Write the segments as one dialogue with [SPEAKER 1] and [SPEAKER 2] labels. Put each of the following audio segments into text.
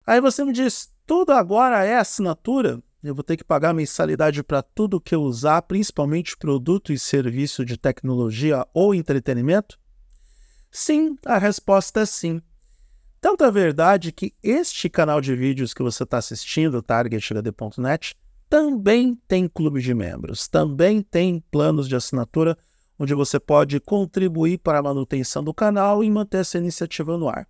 [SPEAKER 1] Aí você me diz, tudo agora é assinatura? Eu vou ter que pagar mensalidade para tudo que eu usar, principalmente produto e serviço de tecnologia ou entretenimento? Sim, a resposta é sim. Tanto é verdade que este canal de vídeos que você está assistindo, targethd.net, também tem clube de membros, também tem planos de assinatura, onde você pode contribuir para a manutenção do canal e manter essa iniciativa no ar.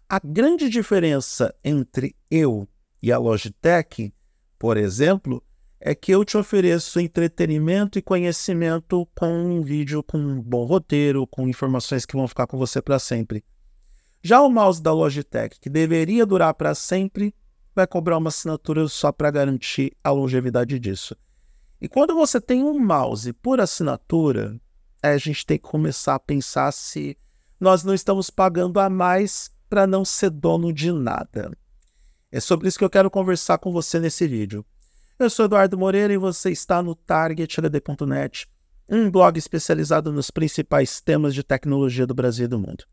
[SPEAKER 1] A grande diferença entre eu e a Logitech, por exemplo, é que eu te ofereço entretenimento e conhecimento com um vídeo com um bom roteiro, com informações que vão ficar com você para sempre. Já o mouse da Logitech, que deveria durar para sempre, vai cobrar uma assinatura só para garantir a longevidade disso. E quando você tem um mouse por assinatura, a gente tem que começar a pensar se nós não estamos pagando a mais para não ser dono de nada. É sobre isso que eu quero conversar com você nesse vídeo. Eu sou Eduardo Moreira e você está no targethd.net, um blog especializado nos principais temas de tecnologia do Brasil e do mundo.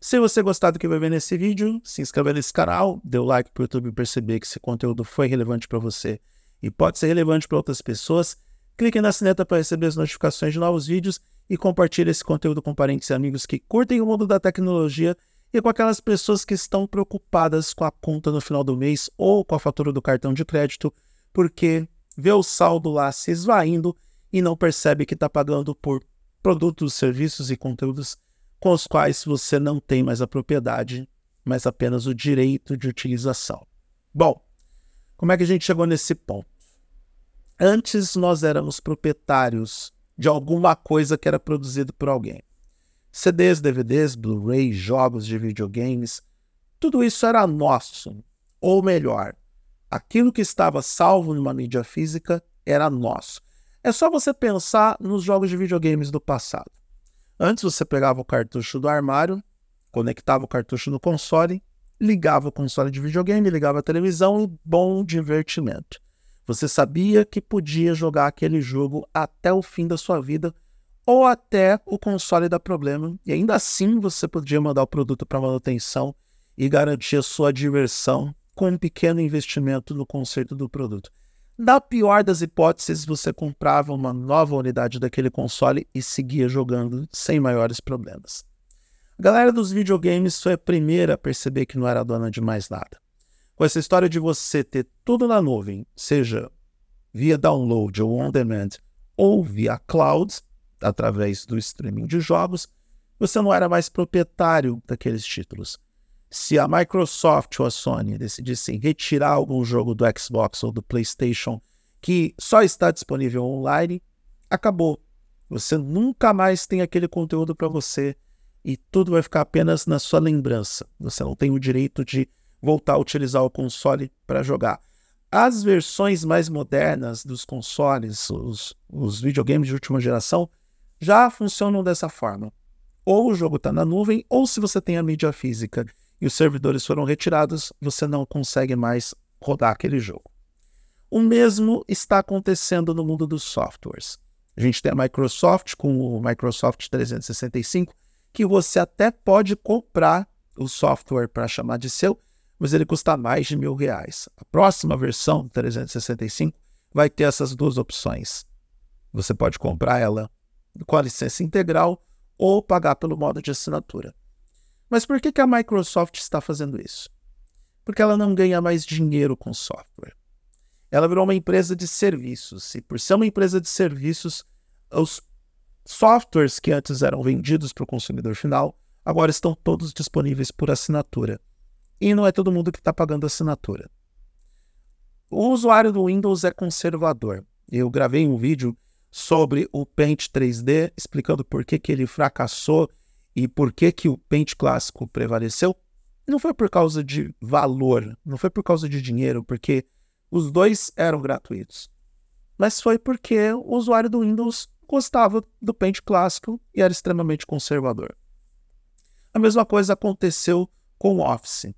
[SPEAKER 1] Se você gostar do que vai ver nesse vídeo, se inscreva nesse canal, dê o like para o YouTube perceber que esse conteúdo foi relevante para você e pode ser relevante para outras pessoas. Clique na sineta para receber as notificações de novos vídeos e compartilhe esse conteúdo com parentes e amigos que curtem o mundo da tecnologia e com aquelas pessoas que estão preocupadas com a conta no final do mês ou com a fatura do cartão de crédito, porque vê o saldo lá se esvaindo e não percebe que está pagando por produtos, serviços e conteúdos com os quais você não tem mais a propriedade, mas apenas o direito de utilização. Bom, como é que a gente chegou nesse ponto? Antes nós éramos proprietários de alguma coisa que era produzido por alguém. CDs, DVDs, Blu-ray, jogos de videogames, tudo isso era nosso. Ou melhor, aquilo que estava salvo numa mídia física era nosso. É só você pensar nos jogos de videogames do passado. Antes você pegava o cartucho do armário, conectava o cartucho no console, ligava o console de videogame, ligava a televisão e bom divertimento. Você sabia que podia jogar aquele jogo até o fim da sua vida ou até o console dar problema e ainda assim você podia mandar o produto para manutenção e garantir a sua diversão com um pequeno investimento no conserto do produto. Na pior das hipóteses, você comprava uma nova unidade daquele console e seguia jogando sem maiores problemas. A galera dos videogames foi a primeira a perceber que não era dona de mais nada. Com essa história de você ter tudo na nuvem, seja via download ou on demand, ou via cloud, através do streaming de jogos, você não era mais proprietário daqueles títulos. Se a Microsoft ou a Sony decidissem retirar algum jogo do Xbox ou do PlayStation que só está disponível online, acabou. Você nunca mais tem aquele conteúdo para você e tudo vai ficar apenas na sua lembrança. Você não tem o direito de voltar a utilizar o console para jogar. As versões mais modernas dos consoles, os videogames de última geração, já funcionam dessa forma. Ou o jogo está na nuvem, ou se você tem a mídia física e os servidores foram retirados, você não consegue mais rodar aquele jogo. O mesmo está acontecendo no mundo dos softwares. A gente tem a Microsoft com o Microsoft 365, que você até pode comprar o software para chamar de seu, mas ele custa mais de R$1.000. A próxima versão do 365 vai ter essas duas opções. Você pode comprar ela com a licença integral ou pagar pelo modo de assinatura. Mas por que a Microsoft está fazendo isso? Porque ela não ganha mais dinheiro com software. Ela virou uma empresa de serviços, e por ser uma empresa de serviços, os softwares que antes eram vendidos para o consumidor final, agora estão todos disponíveis por assinatura. E não é todo mundo que está pagando assinatura. O usuário do Windows é conservador. Eu gravei um vídeo sobre o Paint 3D, explicando por que ele fracassou e por que o Paint clássico prevaleceu. Não foi por causa de valor, não foi por causa de dinheiro, porque os dois eram gratuitos. Mas foi porque o usuário do Windows gostava do Paint clássico e era extremamente conservador. A mesma coisa aconteceu com o Office.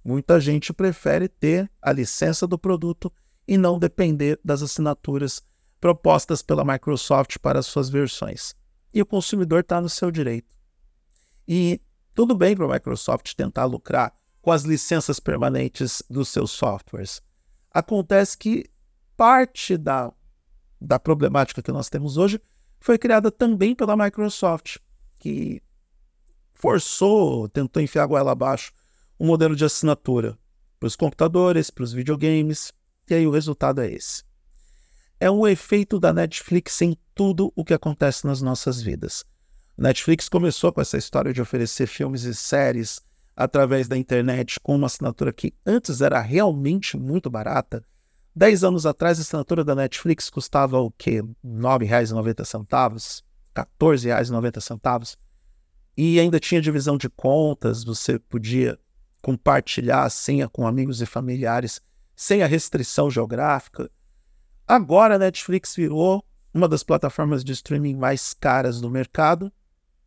[SPEAKER 1] Muita gente prefere ter a licença do produto e não depender das assinaturas propostas pela Microsoft para as suas versões. E o consumidor está no seu direito. E tudo bem para a Microsoft tentar lucrar com as licenças permanentes dos seus softwares? Acontece que parte da problemática que nós temos hoje foi criada também pela Microsoft, que tentou enfiar a goela abaixo um modelo de assinatura para os computadores, para os videogames, e aí o resultado é esse. É um efeito da Netflix em tudo o que acontece nas nossas vidas. Netflix começou com essa história de oferecer filmes e séries através da internet com uma assinatura que antes era realmente muito barata. 10 anos atrás, a assinatura da Netflix custava o quê? R$ 9,90, R$ 14,90. E ainda tinha divisão de contas, você podia compartilhar a senha com amigos e familiares sem a restrição geográfica. Agora a Netflix virou uma das plataformas de streaming mais caras do mercado.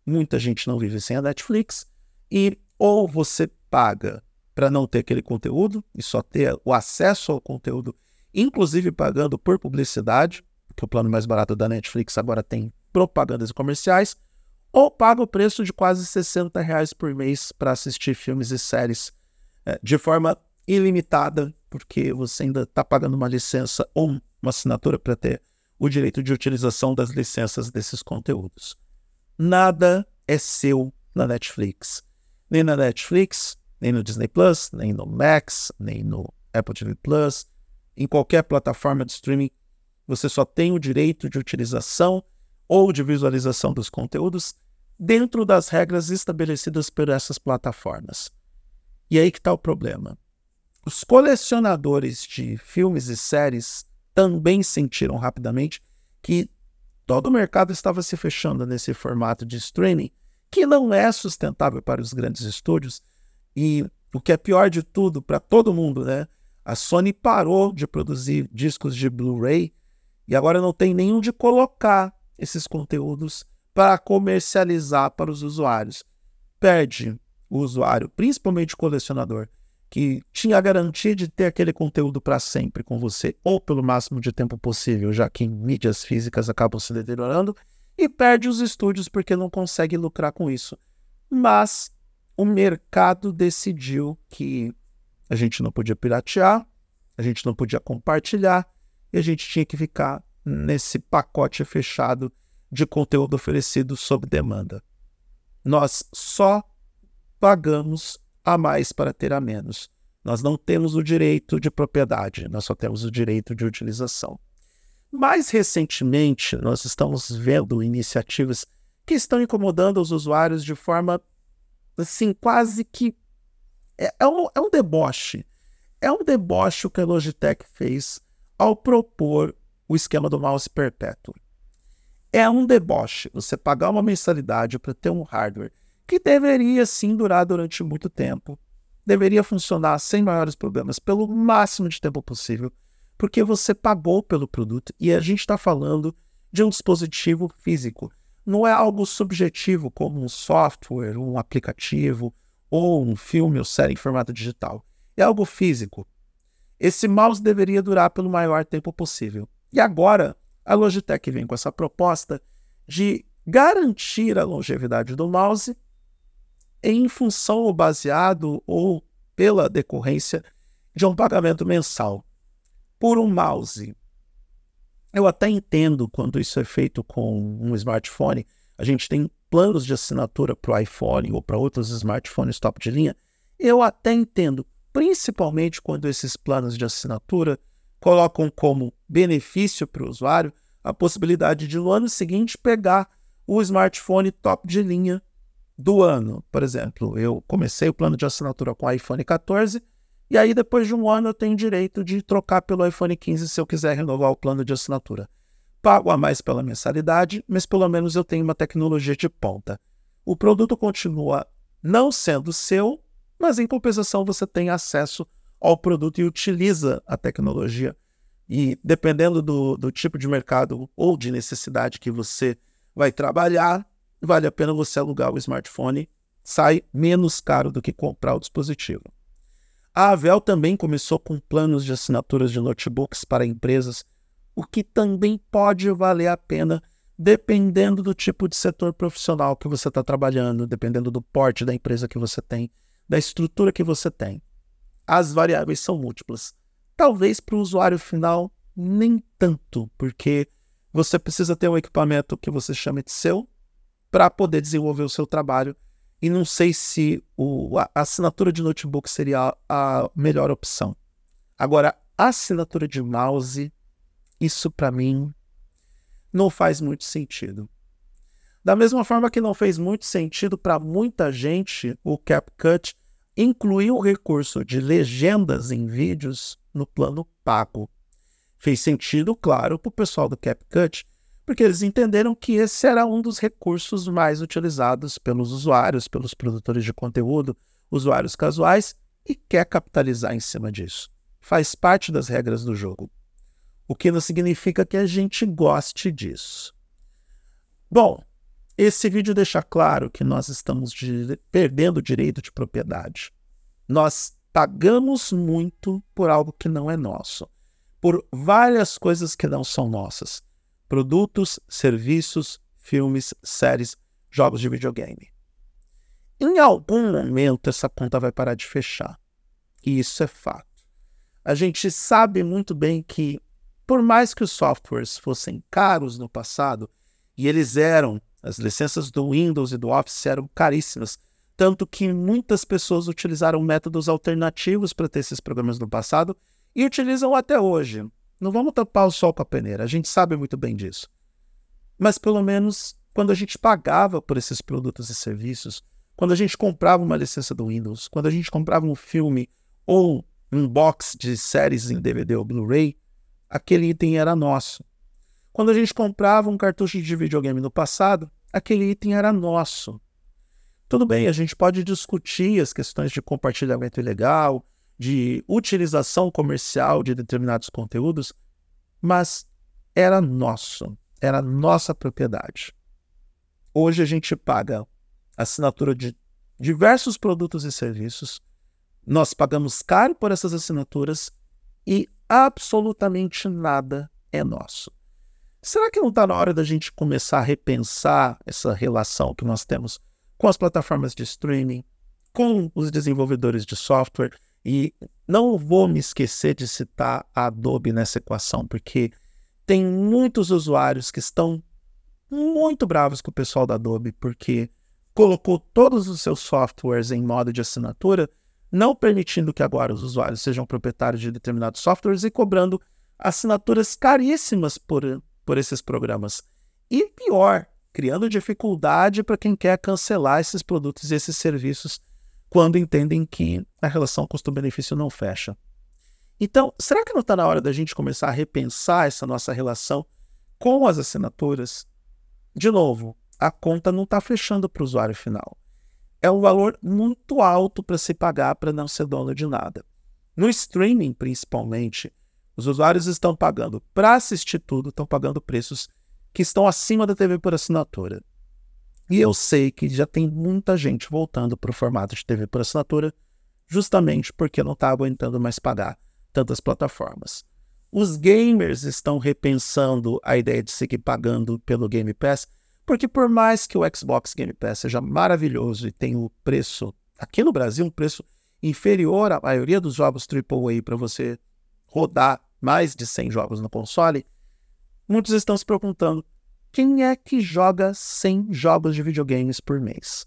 [SPEAKER 1] Muita gente não vive sem a Netflix. E ou você paga para não ter aquele conteúdo e só ter o acesso ao conteúdo, inclusive pagando por publicidade, porque o plano mais barato da Netflix agora tem propagandas e comerciais, ou paga o preço de quase R$60 por mês para assistir filmes e séries de forma ilimitada, porque você ainda está pagando uma licença ou uma assinatura para ter o direito de utilização das licenças desses conteúdos. Nada é seu na Netflix. Nem na Netflix, nem no Disney Plus, nem no Max, nem no Apple TV Plus. Em qualquer plataforma de streaming, você só tem o direito de utilização ou de visualização dos conteúdos dentro das regras estabelecidas por essas plataformas. E aí que está o problema. Os colecionadores de filmes e séries também sentiram rapidamente que todo o mercado estava se fechando nesse formato de streaming, que não é sustentável para os grandes estúdios. E o que é pior de tudo, para todo mundo, né? A Sony parou de produzir discos de Blu-ray e agora não tem nem onde colocar esses conteúdos para comercializar para os usuários. Perde o usuário, principalmente o colecionador, que tinha a garantia de ter aquele conteúdo para sempre com você, ou pelo máximo de tempo possível, já que mídias físicas acabam se deteriorando, e perde os estúdios porque não consegue lucrar com isso. Mas o mercado decidiu que a gente não podia piratear, a gente não podia compartilhar, e a gente tinha que ficar nesse pacote fechado de conteúdo oferecido sob demanda. Nós só pagamos a mais para ter a menos. Nós não temos o direito de propriedade, nós só temos o direito de utilização. Mais recentemente, nós estamos vendo iniciativas que estão incomodando os usuários de forma, assim, quase que... É um deboche. É um deboche o que a Logitech fez ao propor o esquema do mouse perpétuo. É um deboche você pagar uma mensalidade para ter um hardware que deveria sim durar durante muito tempo, deveria funcionar sem maiores problemas pelo máximo de tempo possível, porque você pagou pelo produto e a gente está falando de um dispositivo físico. Não é algo subjetivo como um software, um aplicativo ou um filme ou série em formato digital. É algo físico. Esse mouse deveria durar pelo maior tempo possível. E agora a Logitech vem com essa proposta de garantir a longevidade do mouse em função ou baseado ou pela decorrência de um pagamento mensal por um mouse. Eu até entendo quando isso é feito com um smartphone. A gente tem planos de assinatura para o iPhone ou para outros smartphones top de linha. Eu até entendo, principalmente quando esses planos de assinatura colocam como benefício para o usuário a possibilidade de no ano seguinte pegar o smartphone top de linha do ano. Por exemplo, eu comecei o plano de assinatura com o iPhone 14 e aí depois de um ano eu tenho direito de trocar pelo iPhone 15 se eu quiser renovar o plano de assinatura. Pago a mais pela mensalidade, mas pelo menos eu tenho uma tecnologia de ponta. O produto continua não sendo seu, mas em compensação você tem acesso ao produto e utiliza a tecnologia. E dependendo do tipo de mercado ou de necessidade que você vai trabalhar, vale a pena você alugar o smartphone, sai menos caro do que comprar o dispositivo. A Avel também começou com planos de assinaturas de notebooks para empresas, o que também pode valer a pena dependendo do tipo de setor profissional que você está trabalhando, dependendo do porte da empresa que você tem, da estrutura que você tem. As variáveis são múltiplas. Talvez para o usuário final, nem tanto, porque você precisa ter um equipamento que você chame de seu para poder desenvolver o seu trabalho. E não sei se a assinatura de notebook seria a melhor opção. Agora, a assinatura de mouse, isso para mim não faz muito sentido. Da mesma forma que não fez muito sentido para muita gente, o CapCut incluiu o recurso de legendas em vídeos no plano pago. Fez sentido, claro, para o pessoal do CapCut, porque eles entenderam que esse era um dos recursos mais utilizados pelos usuários, pelos produtores de conteúdo, usuários casuais, e quer capitalizar em cima disso. Faz parte das regras do jogo. O que não significa que a gente goste disso. Bom, esse vídeo deixa claro que nós estamos perdendo o direito de propriedade. Nós pagamos muito por algo que não é nosso, por várias coisas que não são nossas. Produtos, serviços, filmes, séries, jogos de videogame. Em algum momento essa conta vai parar de fechar. E isso é fato. A gente sabe muito bem que, por mais que os softwares fossem caros no passado, e eles eram, as licenças do Windows e do Office eram caríssimas, tanto que muitas pessoas utilizaram métodos alternativos para ter esses programas no passado e utilizam até hoje. Não vamos tampar o sol com a peneira, a gente sabe muito bem disso. Mas pelo menos quando a gente pagava por esses produtos e serviços, quando a gente comprava uma licença do Windows, quando a gente comprava um filme ou um box de séries em DVD ou Blu-ray, aquele item era nosso. Quando a gente comprava um cartucho de videogame no passado, aquele item era nosso. Tudo bem, a gente pode discutir as questões de compartilhamento ilegal, de utilização comercial de determinados conteúdos, mas era nosso, era nossa propriedade. Hoje a gente paga assinatura de diversos produtos e serviços, nós pagamos caro por essas assinaturas e absolutamente nada é nosso. Será que não está na hora da gente começar a repensar essa relação que nós temos com as plataformas de streaming, com os desenvolvedores de software? E não vou me esquecer de citar a Adobe nessa equação, porque tem muitos usuários que estão muito bravos com o pessoal da Adobe, porque colocou todos os seus softwares em modo de assinatura, não permitindo que agora os usuários sejam proprietários de determinados softwares e cobrando assinaturas caríssimas por esses programas. E pior, criando dificuldade para quem quer cancelar esses produtos e esses serviços quando entendem que a relação custo-benefício não fecha. Então, será que não está na hora da gente começar a repensar essa nossa relação com as assinaturas? De novo, a conta não está fechando para o usuário final. É um valor muito alto para se pagar para não ser dono de nada. No streaming, principalmente, os usuários estão pagando para assistir tudo, estão pagando preços que estão acima da TV por assinatura. E eu sei que já tem muita gente voltando para o formato de TV por assinatura, justamente porque não está aguentando mais pagar tantas plataformas. Os gamers estão repensando a ideia de seguir pagando pelo Game Pass, porque por mais que o Xbox Game Pass seja maravilhoso e tenha o preço, aqui no Brasil, um preço inferior à maioria dos jogos AAA para você rodar mais de 100 jogos no console, muitos estão se perguntando: quem é que joga 100 jogos de videogames por mês?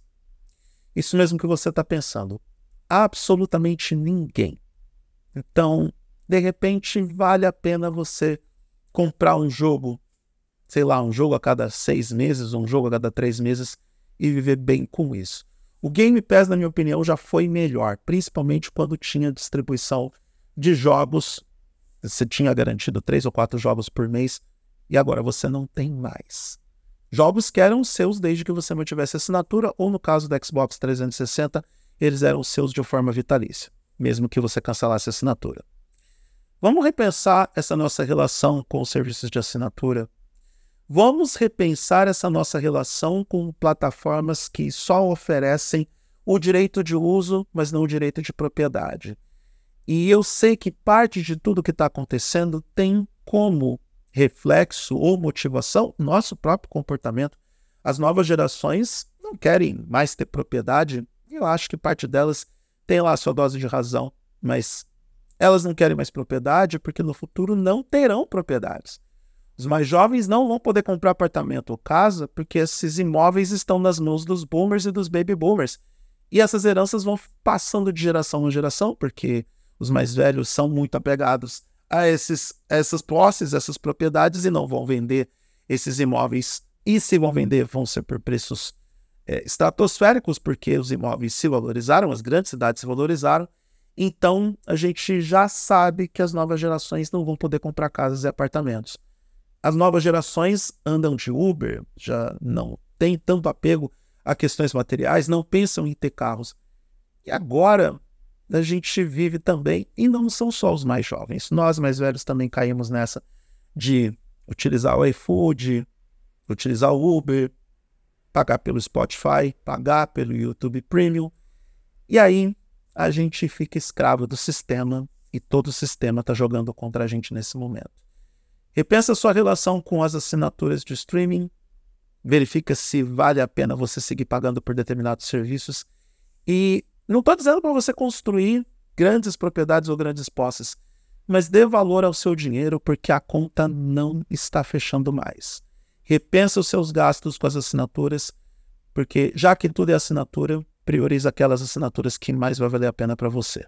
[SPEAKER 1] Isso mesmo que você está pensando. Absolutamente ninguém. Então, de repente, vale a pena você comprar um jogo, sei lá, um jogo a cada 6 meses, um jogo a cada 3 meses e viver bem com isso. O Game Pass, na minha opinião, já foi melhor, principalmente quando tinha distribuição de jogos. Você tinha garantido 3 ou 4 jogos por mês e agora você não tem mais. Jogos que eram seus desde que você mantivesse assinatura, ou no caso do Xbox 360, eles eram seus de forma vitalícia, mesmo que você cancelasse a assinatura. Vamos repensar essa nossa relação com os serviços de assinatura. Vamos repensar essa nossa relação com plataformas que só oferecem o direito de uso, mas não o direito de propriedade. E eu sei que parte de tudo que está acontecendo tem como reflexo ou motivação nosso próprio comportamento. As novas gerações não querem mais ter propriedade. Eu acho que parte delas tem lá a sua dose de razão, mas elas não querem mais propriedade porque no futuro não terão propriedades. Os mais jovens não vão poder comprar apartamento ou casa porque esses imóveis estão nas mãos dos boomers e dos baby boomers. E essas heranças vão passando de geração em geração, porque os mais velhos são muito apegados a essas posses, essas propriedades, e não vão vender esses imóveis. E se vão vender, vão ser por preços estratosféricos, porque os imóveis se valorizaram, as grandes cidades se valorizaram. Então, a gente já sabe que as novas gerações não vão poder comprar casas e apartamentos. As novas gerações andam de Uber, já não têm tanto apego a questões materiais, não pensam em ter carros. E agora a gente vive também, e não são só os mais jovens, nós mais velhos também caímos nessa de utilizar o iFood, utilizar o Uber, pagar pelo Spotify, pagar pelo YouTube Premium. E aí a gente fica escravo do sistema e todo o sistema está jogando contra a gente nesse momento. Repensa a sua relação com as assinaturas de streaming, verifica se vale a pena você seguir pagando por determinados serviços. E não estou dizendo para você construir grandes propriedades ou grandes posses, mas dê valor ao seu dinheiro porque a conta não está fechando mais. Repensa os seus gastos com as assinaturas, porque já que tudo é assinatura, priorize aquelas assinaturas que mais vai valer a pena para você.